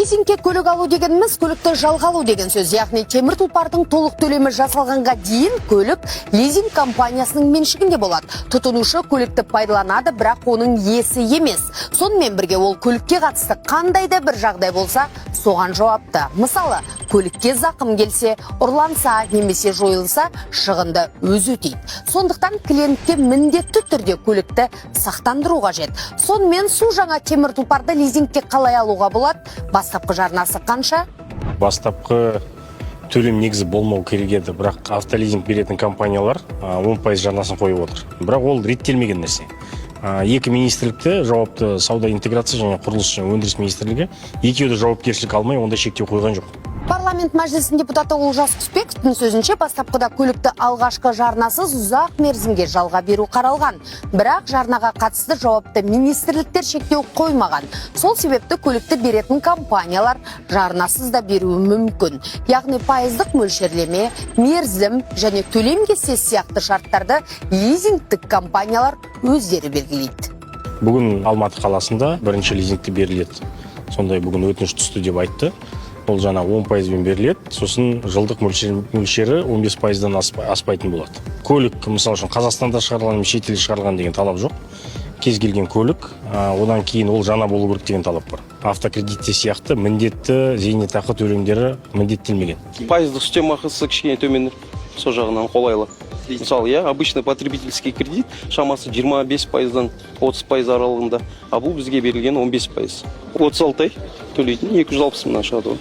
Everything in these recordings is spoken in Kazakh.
Лизингке көлік алу дегеніміз көлікті жалға алу деген сөз. Яғни темір тұлпардың толық төлемі жасалғанға дейін көлік лизинг компаниясының меншігінде болады. Тұтынушы көлікті пайдаланады, бірақ оның иесі емес. Сонымен бірге ол көлікке қатысты қандай да бір жағдай болса, соған жауапты. Мысалы, көлікке зақым келсе, ұрланса, немесе жойылса, шығынды өзі өтейді. Сондықтан клиентке міндетті түрде көлікті сақтандыру қажет. Сонымен су жаңа темір тұлпарды лизингке қалай алуға болады? Бастапқы жарнасы қанша? Бастапқы төлем негізі болмау керек еді, бірақ автолизинг беретін компаниялар 10% жарнасын қойып отыр. Бірақ ол реттелмеген нәрсе. Екі министрлікті, жауапты сауда интеграция және құрылыс және өндіріс министрлігі екеуі де жауапкершілік алмай, онда шектеу қойған жоқ. Парламент мәжілісінің депутаты Олжас Құсбековтың сөзінше, бастапқыда көлікті алғашқы жарнасыз ұзақ мерзімге жалға беру қаралған. Бірақ жарнаға қатысты жауапты министрліктер шектеу қоймаған. Сол себепті көлікті беретін компаниялар жарнасыз да беруі мүмкін. Яғни пайыздық мөлшерлеме, мерзім және төлем кестесі сияқты шарттарды лизингтік компаниялар өздері белгілейді. Бүгін Алматы қаласында бірінші лизингті беріледі. Сондай бүгін өтініш түсті деп айтты. Ол жаңа 10%-бен беріледі, сосын жылдық мөлшері 15%-дан аспайтын болады. Көлік, мысалы үшін, Қазақстанда шығарылған, шетелде шығарылған деген талап жоқ. Кез келген көлік, одан кейін ол жаңа болу керек деген талап бар. Автокредитте сияқты міндетті зейнетақы төлемдері міндеттелмеген. Пайыздық үстемақысы кішкене төмен, сол жағынан қолайлы. Мысалы, обычный потребительский кредит шамасы 25%-дан 30% аралығында, а бұл бізге берілген 15%. 36 ай төлейтін 260 мыңнан шығады.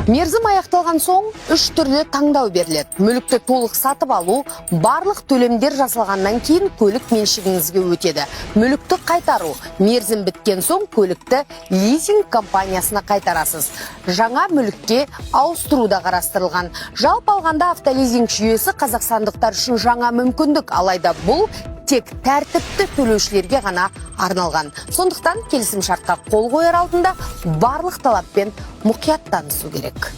Мерзім аяқталған соң 3 түрлі таңдау беріледі. Мүлікті толық сатып алу, барлық төлемдер жасалғаннан кейін көлік меншігіңізге өтеді. Мүлікті қайтару, мерзім біткен соң көлікті лизинг компаниясына қайтарасыз. Жаңа мүлікке ауыстыру да қарастырылған. Жалпы алғанда автолизинг жүйесі қазақстандықтар үшін жаңа мүмкіндік, алайда бұл тек тәртіпті төлеушілерге ғана арналған. Сондықтан келісім шартқа қол қояр алдында барлық талаппен мұқият танысу керек.